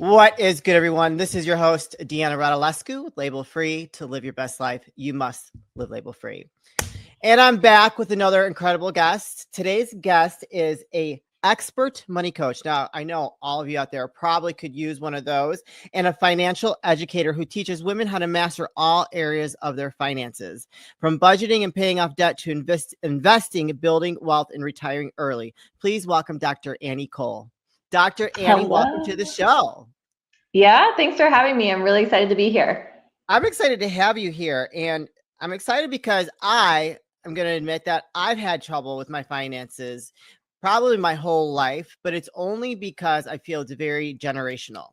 What is good, everyone? This is your host, Deanna Radulescu, Label Free. To live your best life, you must live label free. And I'm back with another incredible guest. Today's guest is a expert money coach. Now, I know all of you out there probably could use one of those, and a financial educator who teaches women how to master all areas of their finances, from budgeting and paying off debt to investing, building wealth, and retiring early. Please welcome Dr. Annie Cole. Dr. Annie, welcome to the show. Yeah, thanks for having me. I'm really excited to be here. I'm excited to have you here. And I'm excited because I'm going to admit that I've had trouble with my finances probably my whole life, but it's only because I feel it's very generational.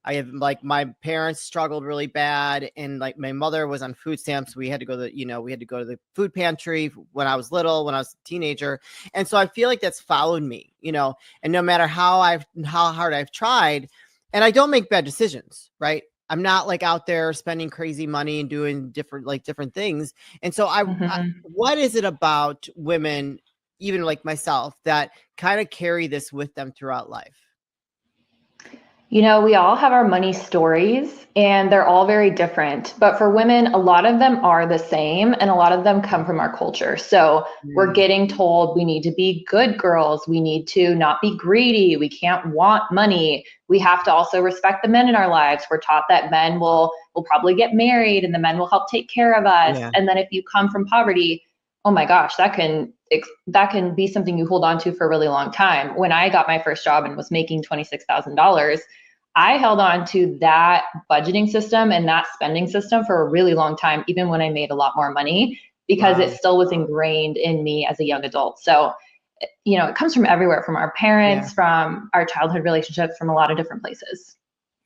I have my parents struggled really bad, and like my mother was on food stamps. We had to go to the food pantry when I was little, when I was a teenager. And so I feel like that's followed me, and no matter how hard I've tried, and I don't make bad decisions, right? I'm not like out there spending crazy money and doing different things. And so what is it about women, even like myself, that kind of carry this with them throughout life? We all have our money stories and they're all very different. But for women, a lot of them are the same and a lot of them come from our culture. So we're getting told we need to be good girls. We need to not be greedy. We can't want money. We have to also respect the men in our lives. We're taught that men will probably get married and the men will help take care of us. Yeah. And then if you come from poverty, oh my gosh, that can be something you hold on to for a really long time. When I got my first job and was making $26,000, I held on to that budgeting system and that spending system for a really long time, even when I made a lot more money, because it still was ingrained in me as a young adult. So, it comes from everywhere, from our parents, from our childhood relationships, from a lot of different places.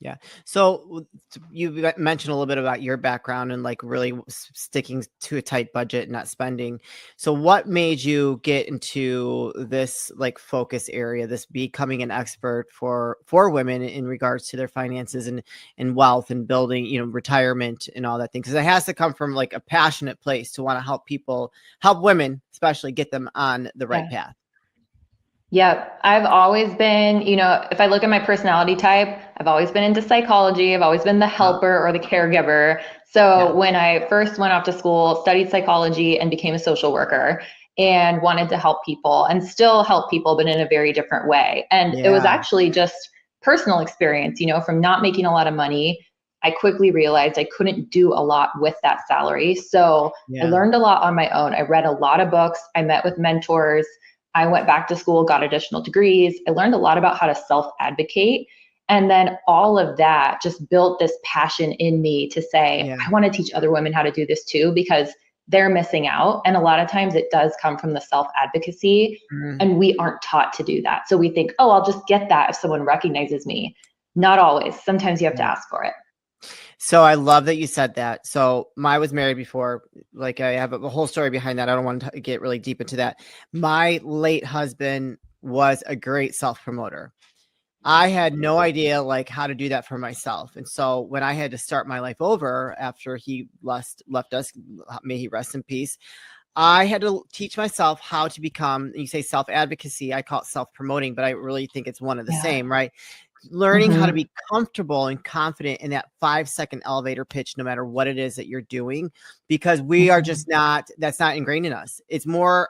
Yeah. So you mentioned a little bit about your background and like really sticking to a tight budget, not spending. So what made you get into this like focus area, this becoming an expert for women in regards to their finances and wealth and building, retirement and all that thing? Because it has to come from like a passionate place to want to help women, especially, get them on the right path. Yep. I've always been, if I look at my personality type, I've always been into psychology. I've always been the helper or the caregiver. So when I first went off to school, studied psychology and became a social worker and wanted to help people and still help people, but in a very different way. And it was actually just personal experience, from not making a lot of money. I quickly realized I couldn't do a lot with that salary. So I learned a lot on my own. I read a lot of books. I met with mentors. I went back to school, got additional degrees. I learned a lot about how to self-advocate. And then all of that just built this passion in me to say, I want to teach other women how to do this too, because they're missing out. And a lot of times it does come from the self-advocacy and we aren't taught to do that. So we think, oh, I'll just get that if someone recognizes me. Not always. Sometimes you have to ask for it. So I love that you said that. So I was married before, like I have a whole story behind that. I don't want to get really deep into that. My late husband was a great self-promoter. I had no idea like how to do that for myself. And so when I had to start my life over after he left us, may he rest in peace, I had to teach myself how to become, you say self-advocacy, I call it self-promoting, but I really think it's one of the same, right? Learning how to be comfortable and confident in that 5-second elevator pitch, no matter what it is that you're doing, because we are just that's not ingrained in us. It's more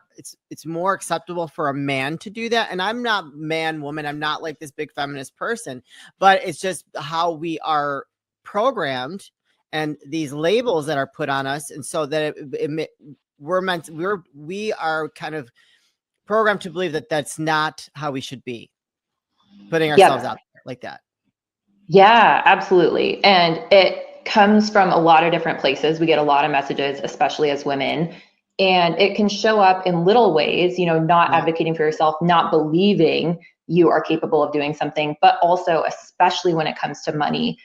acceptable for a man to do that. And I'm not man, woman. I'm not like this big feminist person, but it's just how we are programmed and these labels that are put on us. And so that we are kind of programmed to believe that that's not how we should be putting ourselves out there like that. Yeah, absolutely. And it comes from a lot of different places. We get a lot of messages, especially as women, and it can show up in little ways, not advocating for yourself, not believing you are capable of doing something, but also, especially when it comes to money,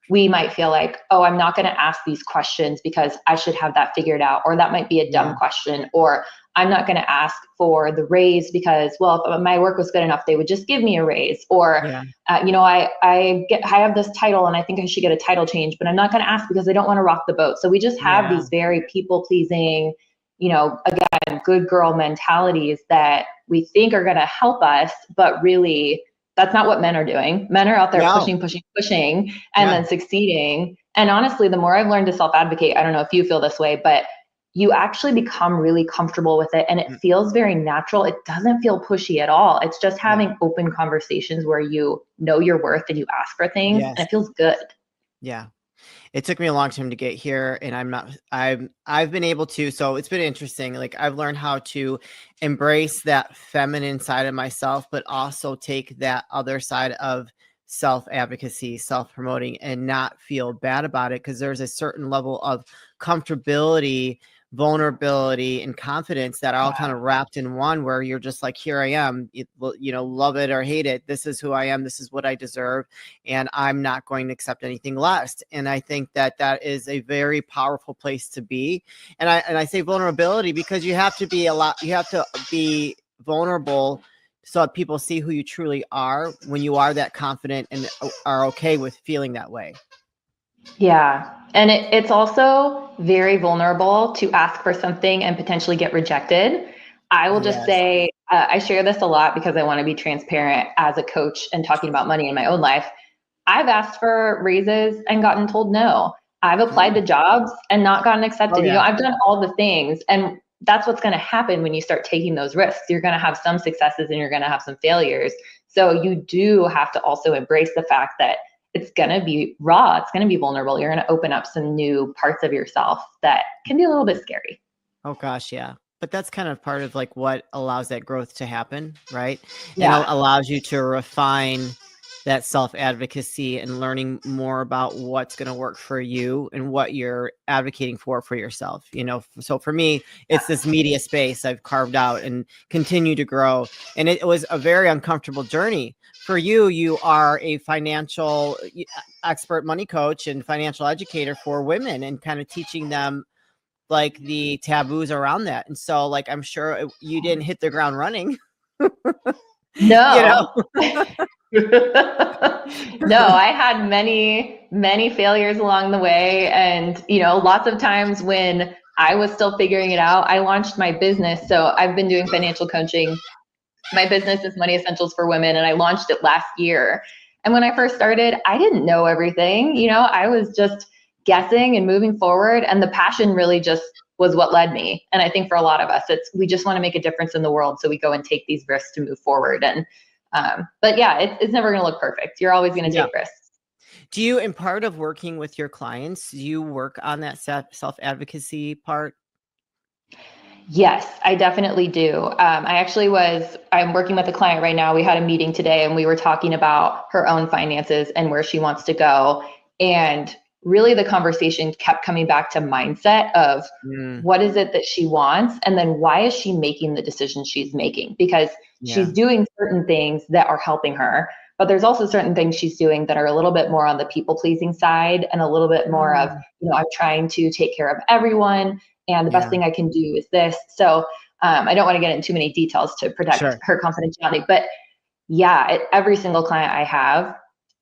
we might feel like, oh, I'm not going to ask these questions because I should have that figured out, or that might be a dumb question, or I'm not going to ask for the raise because, well, if my work was good enough, they would just give me a raise. Or, I have this title and I think I should get a title change, but I'm not going to ask because I don't want to rock the boat. So we just have these very people pleasing, again, good girl mentalities that we think are going to help us, but really That's not what men are doing. Men are out there No. pushing, pushing, pushing, and Yeah. then succeeding. And honestly, the more I've learned to self-advocate, I don't know if you feel this way, but you actually become really comfortable with it and it feels very natural. It doesn't feel pushy at all. It's just Yeah. having open conversations where you know your worth and you ask for things, and Yes. it feels good. Yeah. It took me a long time to get here, and I've been able to, so it's been interesting. Like, I've learned how to embrace that feminine side of myself, but also take that other side of self-advocacy, self-promoting, and not feel bad about it, because there's a certain level of comfortability, vulnerability, and confidence that are all kind of wrapped in one, where you're just like, here I am, love it or hate it. This is who I am. This is what I deserve. And I'm not going to accept anything less. And I think that that is a very powerful place to be. And I say vulnerability because you have to be vulnerable so that people see who you truly are when you are that confident and are okay with feeling that way. Yeah. And it's also very vulnerable to ask for something and potentially get rejected. I will just Yes. say, I share this a lot because I want to be transparent as a coach and talking about money in my own life. I've asked for raises and gotten told no. I've applied to jobs and not gotten Oh, accepted. yeah. I've done all the things. And that's what's going to happen when you start taking those risks. You're going to have some successes and you're going to have some failures. So you do have to also embrace the fact that it's going to be raw. It's going to be vulnerable. You're going to open up some new parts of yourself that can be a little bit scary. Oh gosh, yeah. But that's kind of part of like what allows that growth to happen, right? And Yeah. allows you to refine that self-advocacy and learning more about what's going to work for you and what you're advocating for yourself. So for me, it's this media space I've carved out and continue to grow. And it was a very uncomfortable journey. For you, you are a financial expert, money coach and financial educator for women, and kind of teaching them like the taboos around that. And so like, I'm sure you didn't hit the ground running. No. No, I had many, many failures along the way. And, lots of times when I was still figuring it out, I launched my business. So I've been doing financial coaching. My business is Money Essentials for Women, and I launched it last year. And when I first started, I didn't know everything. I was just guessing and moving forward. And the passion really just was what led me. And I think for a lot of us, we just want to make a difference in the world. So we go and take these risks to move forward. And but yeah, it's never going to look perfect. You're always going to take risks. Do you, in part of working with your clients, do you work on that self-advocacy part? Yes, I definitely do. I'm working with a client right now. We had a meeting today and we were talking about her own finances and where she wants to go. And really the conversation kept coming back to mindset of what is it that she wants? And then why is she making the decisions she's making? Because she's doing certain things that are helping her, but there's also certain things she's doing that are a little bit more on the people pleasing side and a little bit more of, I'm trying to take care of everyone. And the best thing I can do is this. So I don't want to get into too many details to protect her confidentiality. But yeah, every single client I have,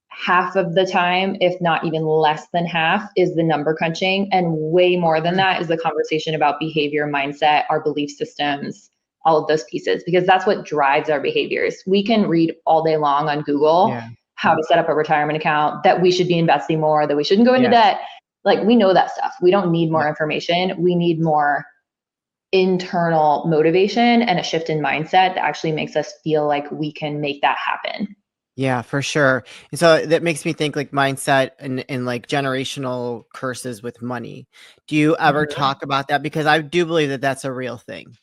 half of the time, if not even less than half, is the number crunching. And way more than that is the conversation about behavior, mindset, our belief systems, all of those pieces, because that's what drives our behaviors. We can read all day long on Google how to set up a retirement account, that we should be investing more, that we shouldn't go into debt. Like, we know that stuff. We don't need more information. We need more internal motivation and a shift in mindset that actually makes us feel like we can make that happen. Yeah, for sure. And so that makes me think like mindset and like generational curses with money. Do you ever talk about that? Because I do believe that that's a real thing.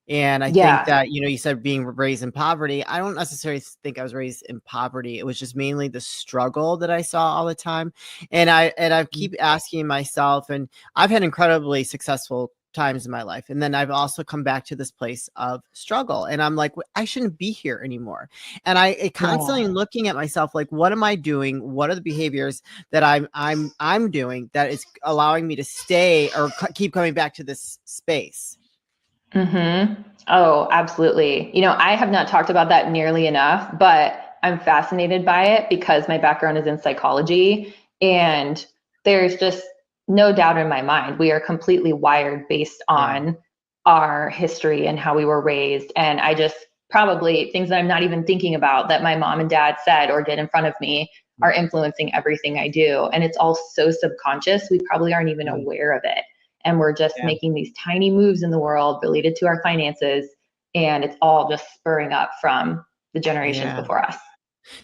And I think that, you said being raised in poverty. I don't necessarily think I was raised in poverty. It was just mainly the struggle that I saw all the time. And I keep asking myself, and I've had incredibly successful times in my life. And then I've also come back to this place of struggle. And I'm like, I shouldn't be here anymore. And I constantly looking at myself, like, what am I doing? What are the behaviors that I'm doing that is allowing me to stay or keep coming back to this space? Oh, absolutely. I have not talked about that nearly enough, but I'm fascinated by it because my background is in psychology, and there's just no doubt in my mind we are completely wired based on our history and how we were raised. And I just probably things that I'm not even thinking about that my mom and dad said or did in front of me are influencing everything I do. And it's all so subconscious. We probably aren't even aware of it. And we're just Yeah. making these tiny moves in the world related to our finances. And it's all just spurring up from the generations Yeah. before us.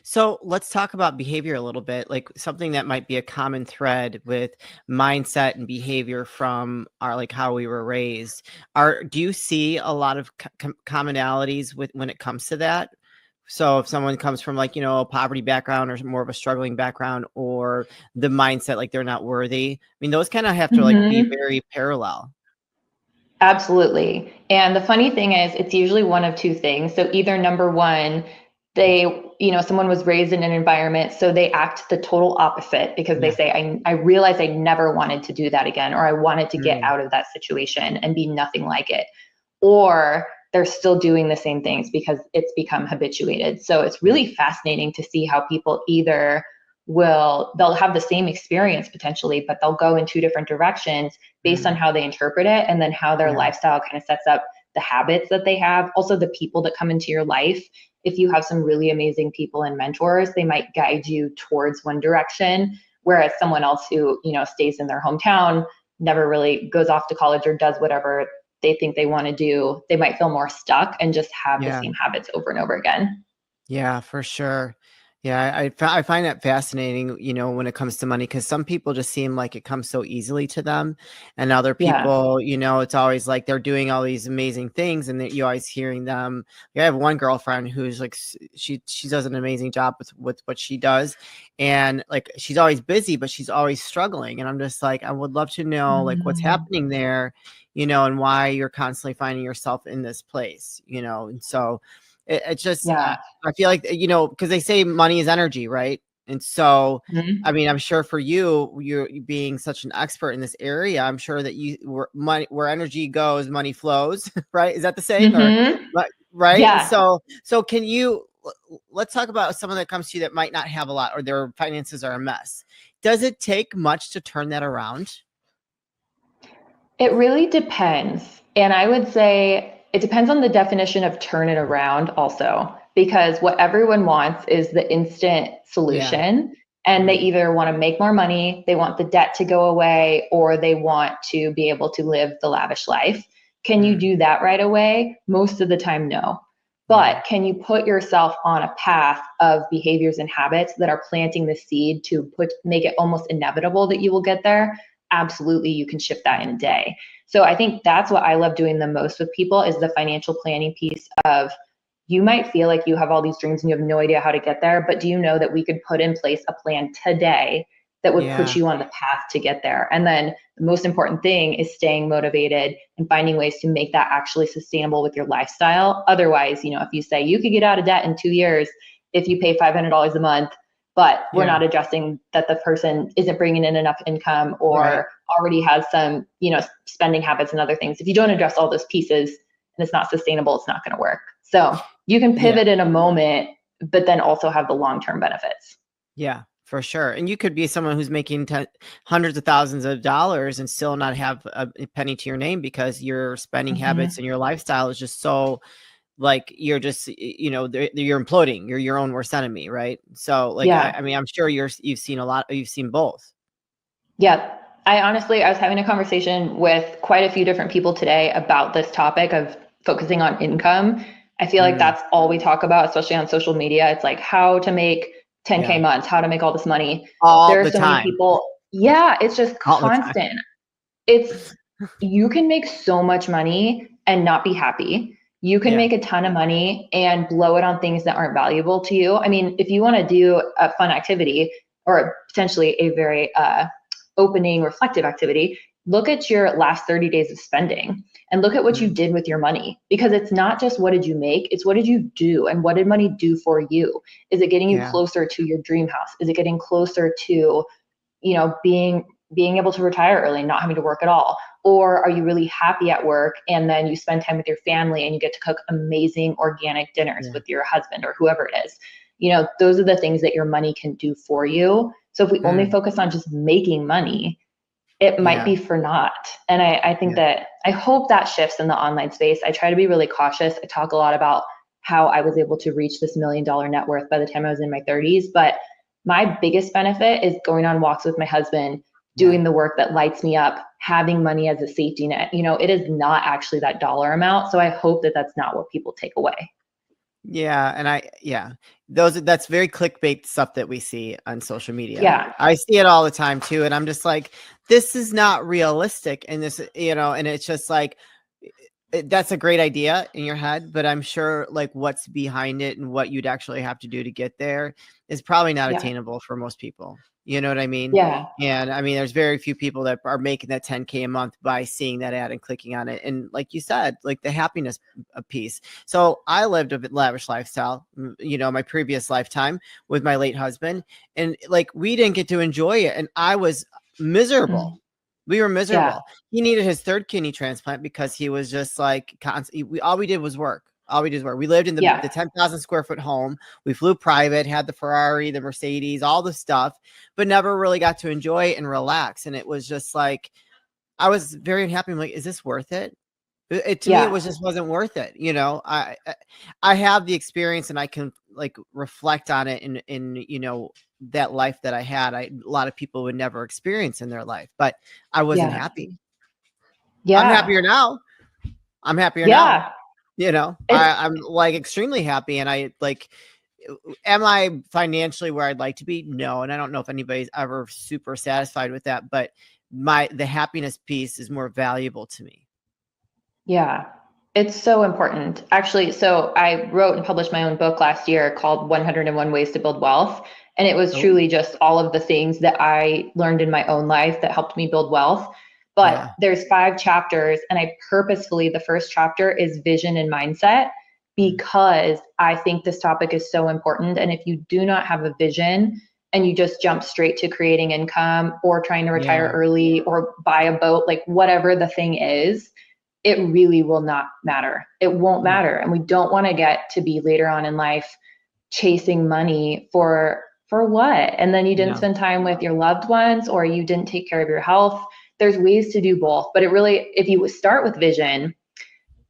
So let's talk about behavior a little bit, like something that might be a common thread with mindset and behavior from our, like how we were raised. Do you see a lot of commonalities with when it comes to that? So if someone comes from like, a poverty background or more of a struggling background, or the mindset, like they're not worthy. I mean, those kind of have to like be very parallel. Absolutely. And the funny thing is, it's usually one of two things. So either number one, someone was raised in an environment, so they act the total opposite because they Yeah. say, I realized I never wanted to do that again, or I wanted to get Mm, out of that situation and be nothing like it. Or they're still doing the same things because it's become habituated. So it's yeah. really fascinating to see how people either they'll have the same experience potentially, but they'll go in two different directions based on Mm, how they interpret it and then how their yeah. lifestyle kind of sets up the habits that they have. Also, the people that come into your life. If you have some really amazing people and mentors, they might guide you towards one direction, whereas someone else who, stays in their hometown, never really goes off to college or does whatever they think they want to do, they might feel more stuck and just have the Yeah. same habits over and over again. Yeah, for sure. Yeah, I find that fascinating, when it comes to money, because some people just seem like it comes so easily to them, and other Yeah. people, it's always like they're doing all these amazing things, and that you always hearing them. Like, I have one girlfriend who's like she does an amazing job with what she does, and like she's always busy, but she's always struggling, and I'm just like, I would love to know like what's Mm. happening there, and why you're constantly finding yourself in this place, and so it's just. Yeah. I feel like, because they say money is energy, right? And so, I Mhm. mean, I'm sure for you're being such an expert in this area, I'm sure that where energy goes, money flows, right? Is that the saying, or Mhm. right? And Yeah. so can you, let's talk about someone that comes to you that might not have a lot, or their finances are a mess. Does it take much to turn that around? It really depends. And I would say it depends on the definition of turn it around also, because what everyone wants is the instant Yeah. solution. And they Mm, either want to make more money, they want the debt to go away, or they want to be able to live the lavish life. Can you mm, do that right away? Most of the time, no. yeah. But can you put yourself on a path of behaviors and habits that are planting the seed to make it almost inevitable that you will get there? Absolutely, you can shift that in a day. So I think that's what I love doing the most with people is the financial planning piece of you might feel like you have all these dreams and you have no idea how to get there, but do you know that we could put in place a plan today that would put Yeah. you on the path to get there? And then the most important thing is staying motivated and finding ways to make that actually sustainable with your lifestyle. Otherwise, if you say you could get out of debt in 2 years if you pay $500 a month, but we're Yeah. not addressing that the person isn't bringing in enough income Right. or already has some, spending habits and other things. If you don't address all those pieces and it's not sustainable, it's not going to work. So you can Yeah. pivot in a moment, but then also have the long-term benefits. Yeah, for sure. And you could be someone who's making hundreds of thousands of dollars and still not have a penny to your name because your spending habits Mm-hmm. and your lifestyle is just so like you're just you're imploding. You're your own worst enemy, right? So like Yeah. I mean, I'm sure you've seen a lot. You've seen both. Yeah. I was having a conversation with quite a few different people today about this topic of focusing on income. I feel like Mm, that's all we talk about, especially on social media. It's like how to make 10K yeah, months, how to make all this money. all There are the so many time, people. Yeah, it's just all the time. constant. It's You can make so much money and not be happy. You can Yeah, make a ton of money and blow it on things that aren't valuable to you. I mean, if you want to do a fun activity or potentially a very opening, reflective activity, look at your last 30 days of spending and look at what you mm, did with your money. Because it's not just what did you make, it's what did you do and what did money do for you? Is it getting you yeah, closer to your dream house? Is it getting closer to being able to retire early and not having to work at all? Or are you really happy at work and then you spend time with your family and you get to cook amazing organic dinners yeah, with your husband or whoever it is? Those are the things that your money can do for you. So if we only mm, focus on just making money, it might yeah, be for naught. And I think yeah, that I hope that shifts in the online space. I try to be really cautious. I talk a lot about how I was able to reach this $1 million net worth by the time I was in my 30s. But my biggest benefit is going on walks with my husband, doing the work that lights me up, having money as a safety net. It is not actually that dollar amount. So I hope that that's not what people take away. Yeah. And that's very clickbait stuff that we see on social media. Yeah. I see it all the time too. And I'm just like, this is not realistic. And this, and it's just like, that's a great idea in your head, but I'm sure like what's behind it and what you'd actually have to do to get there is probably not attainable for most people. You know what I mean? Yeah. And I mean, there's very few people that are making that 10K a month by seeing that ad and clicking on it. And like you said, like the happiness piece. So I lived a bit lavish lifestyle, my previous lifetime with my late husband, and like, we didn't get to enjoy it. And I was miserable. We were miserable. Yeah. He needed his third kidney transplant because he was just like all we did was work. All we did was work. We lived in the 10,000 square foot home. We flew private, had the Ferrari, the Mercedes, all the stuff, but never really got to enjoy it and relax. And it was just like, I was very unhappy. I'm like, is this worth it? To me, it wasn't worth it. I have the experience and I can like reflect on it in that life that I had. A lot of people would never experience in their life, but I wasn't happy. Yeah. I'm happier now. Now. I'm like extremely happy. And I like, am I financially where I'd like to be? No. And I don't know if anybody's ever super satisfied with that, but the happiness piece is more valuable to me. Yeah, it's so important. Actually, so I wrote and published my own book last year called 101 Ways to Build Wealth. And it was truly just all of the things that I learned in my own life that helped me build wealth. But there's 5 chapters, and I purposefully, the first chapter is vision and mindset, because I think this topic is so important. And if you do not have a vision and you just jump straight to creating income or trying to retire early or buy a boat, like whatever the thing is, it really will not matter. It won't matter. And we don't want to get to be later on in life chasing money for what? And then you didn't spend time with your loved ones, or you didn't take care of your health. There's ways to do both, but it really, if you start with vision,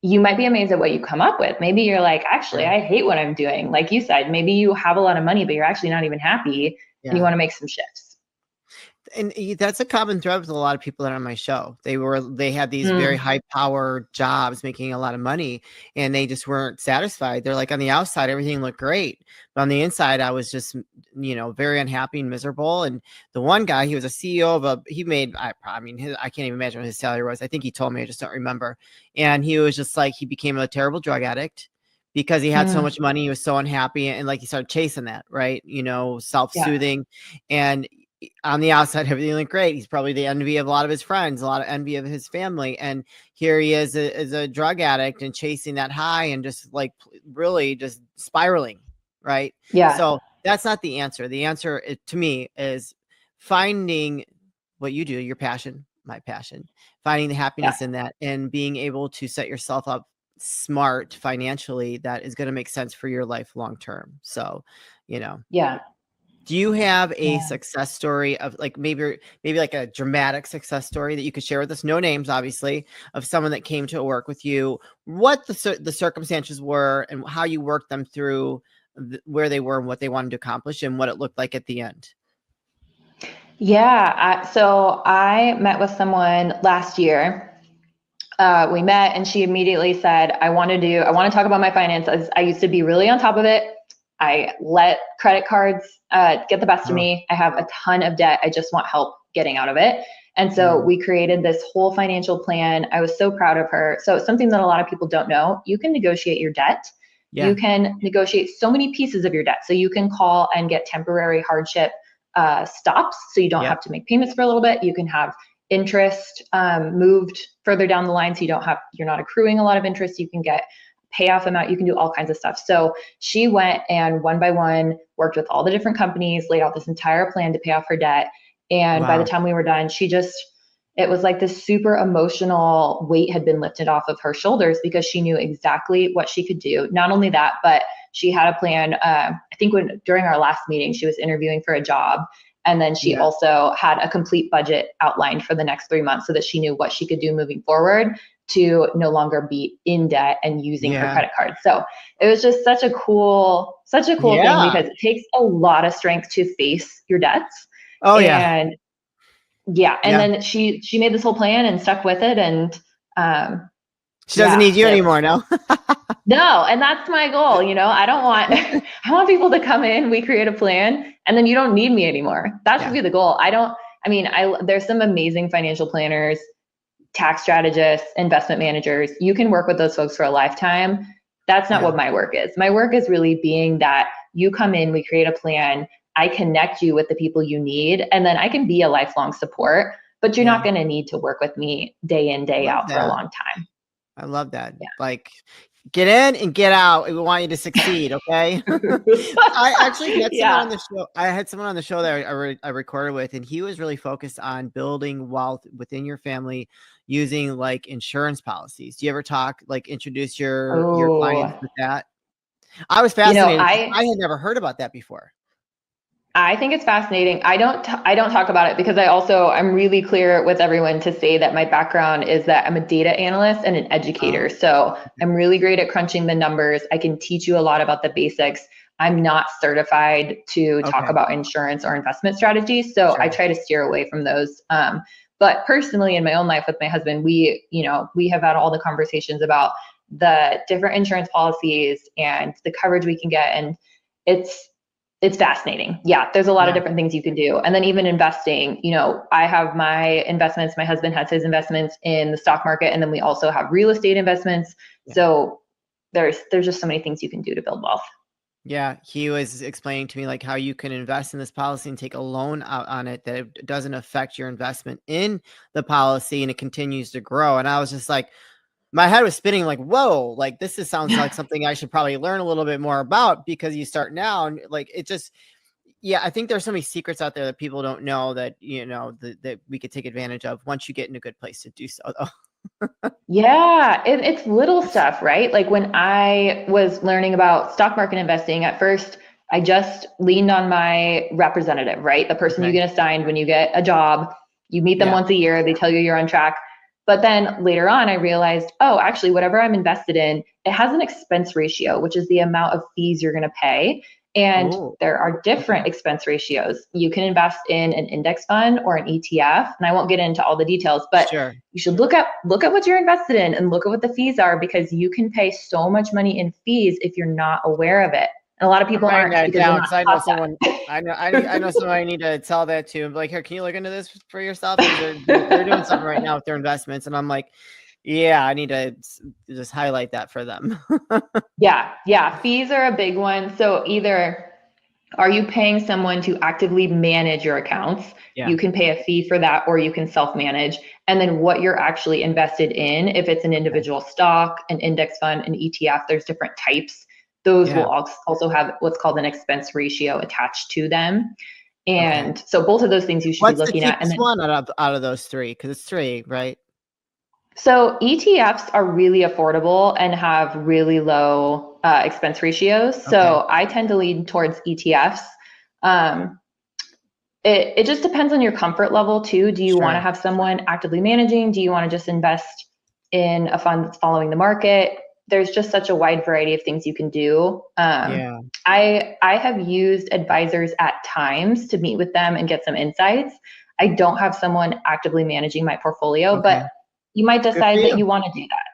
you might be amazed at what you come up with. Maybe you're like, actually, I hate what I'm doing. Like you said, maybe you have a lot of money, but you're actually not even happy, and you want to make some shifts. And that's a common thread with a lot of people that are on my show. They had these very high power jobs making a lot of money, and they just weren't satisfied. They're like, on the outside, everything looked great, but on the inside, I was just, very unhappy and miserable. And the one guy, he was a CEO of I can't even imagine what his salary was. I think he told me, I just don't remember. And he was just like, he became a terrible drug addict because he had so much money. He was so unhappy. And like, he started chasing that, right? Self-soothing. And on the outside, everything looked great. He's probably the envy of a lot of his friends, a lot of envy of his family. And here he is as a drug addict and chasing that high and just like really just spiraling. Right. Yeah. So that's not the answer. The answer to me is finding what you do, your passion, my passion, finding the happiness in that, and being able to set yourself up smart financially that is going to make sense for your life long term. So, do you have a success story of like maybe like a dramatic success story that you could share with us? No names, obviously, of someone that came to work with you, what the circumstances were and how you worked them through where they were and what they wanted to accomplish and what it looked like at the end. Yeah. So I met with someone last year. We met and she immediately said, I want to talk about my finances. I used to be really on top of it. I let credit cards get the best of me. I have a ton of debt. I just want help getting out of it. And so we created this whole financial plan. I was so proud of her. So something that a lot of people don't know, you can negotiate your debt. Yeah. You can negotiate so many pieces of your debt. So you can call and get temporary hardship stops. So you don't have to make payments for a little bit. You can have interest moved further down the line. So you're not accruing a lot of interest. You can get payoff amount. You can do all kinds of stuff. So she went and one by one worked with all the different companies, laid out this entire plan to pay off her debt. And by the time we were done, it was like this super emotional weight had been lifted off of her shoulders because she knew exactly what she could do. Not only that, but she had a plan. I think during our last meeting, she was interviewing for a job. And then she also had a complete budget outlined for the next 3 months so that she knew what she could do moving forward to no longer be in debt and using her Yeah. credit card. So it was just such a cool thing, because it takes a lot of strength to face your debts. Oh yeah. And then she made this whole plan and stuck with it. And she doesn't need you anymore, no? No, and that's my goal. I don't want I want people to come in, we create a plan, and then you don't need me anymore. That should be the goal. There's some amazing financial planners, tax strategists, investment managers. You can work with those folks for a lifetime. That's not what my work is. My work is really being that you come in, we create a plan, I connect you with the people you need, and then I can be a lifelong support, but you're not going to need to work with me day in, day out for a long time. I love that. Yeah. Like, get in and get out. We want you to succeed. Okay. I actually had someone on the show. I had someone on the show that I recorded with, and he was really focused on building wealth within your family using like insurance policies. Do you ever introduce your clients with that? I was fascinated. I had never heard about that before. I think it's fascinating. I don't talk about it because I'm really clear with everyone to say that my background is that I'm a data analyst and an educator. So I'm really great at crunching the numbers. I can teach you a lot about the basics. I'm not certified to talk about insurance or investment strategies. So I try to steer away from those. But personally, in my own life with my husband, we have had all the conversations about the different insurance policies and the coverage we can get. And it's fascinating. Yeah, there's a lot of different things you can do. And then even investing, I have my investments, my husband has his investments in the stock market, and then we also have real estate investments. Yeah. So there's just so many things you can do to build wealth. Yeah, he was explaining to me like how you can invest in this policy and take a loan out on it that it doesn't affect your investment in the policy and it continues to grow. And I was just like, my head was spinning like, whoa, like sounds like something I should probably learn a little bit more about, because you start now and like, it just, I think there's so many secrets out there that people don't know that, that we could take advantage of once you get in a good place to do so though. Yeah, it's little stuff, right? Like when I was learning about stock market investing, at first, I just leaned on my representative, right? The person you get assigned when you get a job, you meet them once a year, they tell you you're on track. But then later on, I realized, actually, whatever I'm invested in, it has an expense ratio, which is the amount of fees you're going to pay. And there are different expense ratios. You can invest in an index fund or an ETF, and I won't get into all the details, but you should look at what you're invested in and look at what the fees are, because you can pay so much money in fees if you're not aware of it. And a lot of people aren't, because they're not taught that. I know someone I need to tell that to. I'm like, here, can you look into this for yourself? They're doing something right now with their investments, and I'm like, yeah, I need to just highlight that for them. Yeah. Fees are a big one. So either are you paying someone to actively manage your accounts? You can pay a fee for that, or you can self-manage. And then what you're actually invested in, if it's an individual stock, an index fund, an ETF, there's different types. Those will also have what's called an expense ratio attached to them. And so both of those things you should be looking at. And then one out of those three, because it's three, right? So ETFs are really affordable and have really low expense ratios. So I tend to lean towards ETFs. It just depends on your comfort level too. Do you want to have someone actively managing? Do you want to just invest in a fund that's following the market? There's just such a wide variety of things you can do. I have used advisors at times to meet with them and get some insights. I don't have someone actively managing my portfolio, but you might decide that you want to do that.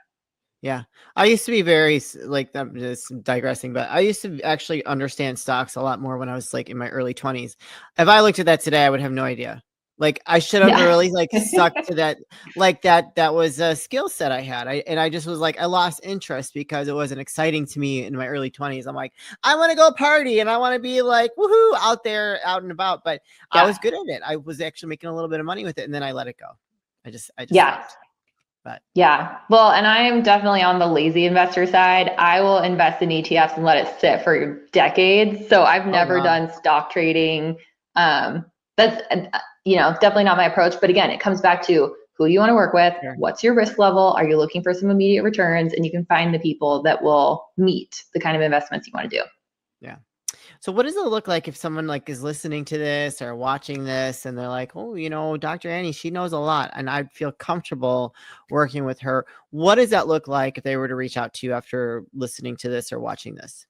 Yeah. I used to be very like, I'm just digressing, but I used to actually understand stocks a lot more when I was like in my early 20s. If I looked at that today, I would have no idea. Like I should have really like stuck to that. Like that was a skill set I had. I just was like, I lost interest because it wasn't exciting to me in my early 20s. I'm like, I want to go party and I want to be like, woohoo, out there, out and about. But I was good at it. I was actually making a little bit of money with it, and then I let it go. I just stopped. But well, and I am definitely on the lazy investor side. I will invest in ETFs and let it sit for decades. So I've never done stock trading. That's definitely not my approach. But again, it comes back to who you want to work with. What's your risk level? Are you looking for some immediate returns? And you can find the people that will meet the kind of investments you want to do. Yeah. So what does it look like if someone like is listening to this or watching this and they're like, oh, Dr. Annie, she knows a lot and I'd feel comfortable working with her. What does that look like if they were to reach out to you after listening to this or watching this?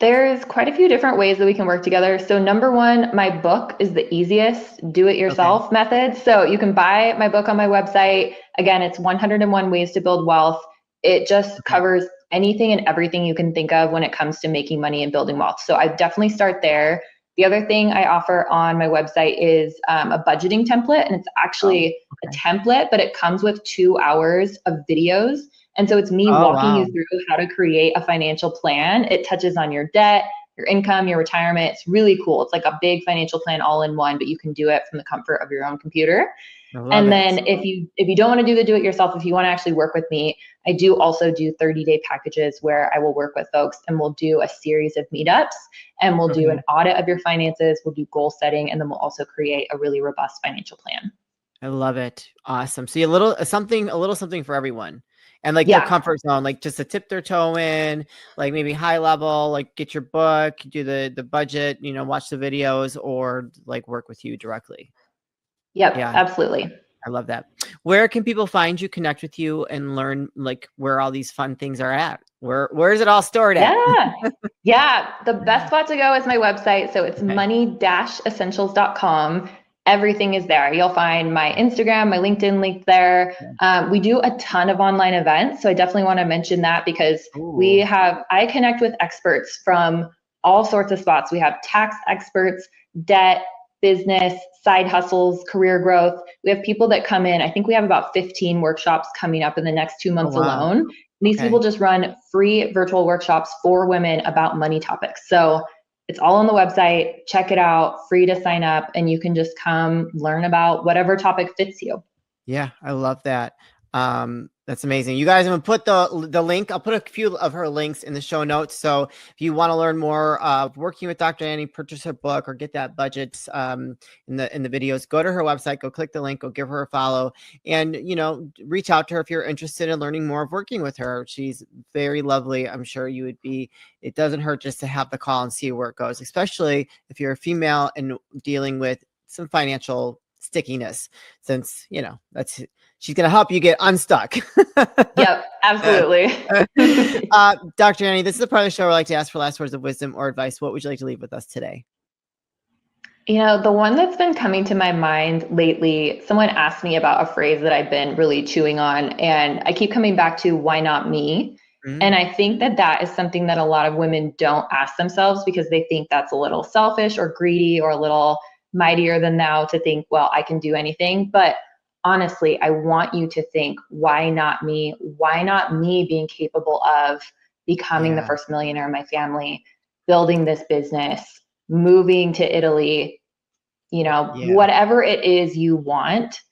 There's quite a few different ways that we can work together. So number one, my book is the easiest Okay. do-it-yourself method. So you can buy my book on my website. Again, it's 101 Ways to Build Wealth. It just Okay. covers anything and everything you can think of when it comes to making money and building wealth. So I definitely start there. The other thing I offer on my website is a budgeting template, and it's Oh, actually a okay. template, but it comes with 2 hours of videos. And so it's me Oh, walking wow. you through how to create a financial plan. It touches on your debt, your income, your retirement. It's really cool. It's like a big financial plan all in one, but you can do it from the comfort of your own computer. I love And it. then if you don't want to do the do it yourself, if you want to actually work with me, I do also do 30-day packages where I will work with folks and we'll do a series of meetups and we'll do Okay. an audit of your finances, we'll do goal setting, and then we'll also create a really robust financial plan. I love it. Awesome. So a little something for everyone. And like their Yeah. comfort zone, like just to tip their toe in, like maybe high level, like get your book, do the budget, watch the videos or like work with you directly. Yep, Yeah, absolutely. I love that. Where can people find you, connect with you and learn like where all these fun things are at? Where is it all stored at? Yeah. Yeah. The best spot to go is my website. So it's Okay. money-essentials.com. Everything is there. You'll find my Instagram, my LinkedIn link there. Yeah. We do a ton of online events. So I definitely want to mention that because Ooh. I connect with experts from all sorts of spots. We have tax experts, debt, business, side hustles, career growth. We have people that come in. I think we have about 15 workshops coming up in the next 2 Oh, months wow. alone. These people Okay. just run free virtual workshops for women about money topics. So it's all on the website. Check it out, free to sign up, and you can just come learn about whatever topic fits you. Yeah, I love that. That's amazing. You guys, I'm gonna put the link. I'll put a few of her links in the show notes. So if you want to learn more of working with Dr. Annie, purchase her book or get that budget in the videos, go to her website, go click the link, go give her a follow, and reach out to her if you're interested in learning more of working with her. She's very lovely. I'm sure you would be. It doesn't hurt just to have the call and see where it goes, especially if you're a female and dealing with some financial stickiness, since that's she's going to help you get unstuck. Yep, absolutely. Dr. Annie, this is the part of the show where I like to ask for last words of wisdom or advice. What would you like to leave with us today? The one that's been coming to my mind lately, someone asked me about a phrase that I've been really chewing on, and I keep coming back to why not me? And Mm, I think that that is something that a lot of women don't ask themselves because they think that's a little selfish or greedy or a little mightier than thou to think, well, I can do anything. But honestly, I want you to think, why not me? Why not me being capable of becoming the yeah. first millionaire in my family, building this business, moving to Italy, Yeah. whatever it is you want,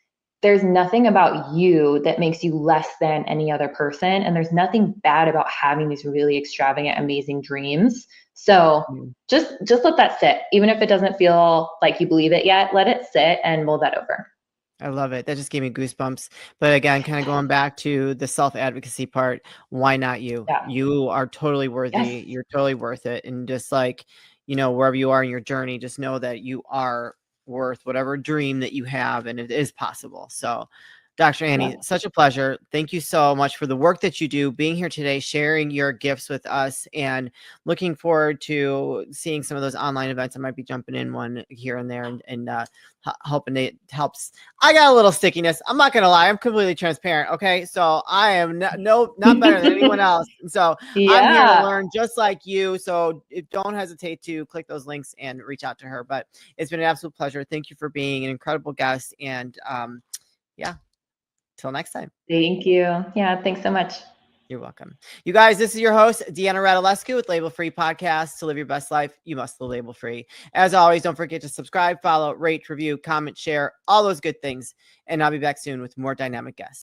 there's nothing about you that makes you less than any other person. And there's nothing bad about having these really extravagant, amazing dreams. So Mm. just let that sit. Even if it doesn't feel like you believe it yet, let it sit and mull that over. I love it. That just gave me goosebumps. But again, kind of going back to the self-advocacy part, why not you? Yeah. You are totally worthy. Yes. You're totally worth it. And just like, wherever you are in your journey, just know that you are worth whatever dream that you have and it is possible. So, Dr. Annie, Yeah. such a pleasure. Thank you so much for the work that you do, being here today, sharing your gifts with us, and looking forward to seeing some of those online events. I might be jumping in one here and there and hoping it helps. I got a little stickiness. I'm not gonna lie. I'm completely transparent. Okay, so I am not better than anyone else. And so I'm here to Yeah. learn just like you. So don't hesitate to click those links and reach out to her. But it's been an absolute pleasure. Thank you for being an incredible guest. And yeah, till next time. Thank you. Yeah. Thanks so much. You're welcome. You guys, this is your host, Deanna Radulescu with Label Free Podcast. To live your best life, you must live label free. As always, don't forget to subscribe, follow, rate, review, comment, share, all those good things. And I'll be back soon with more dynamic guests.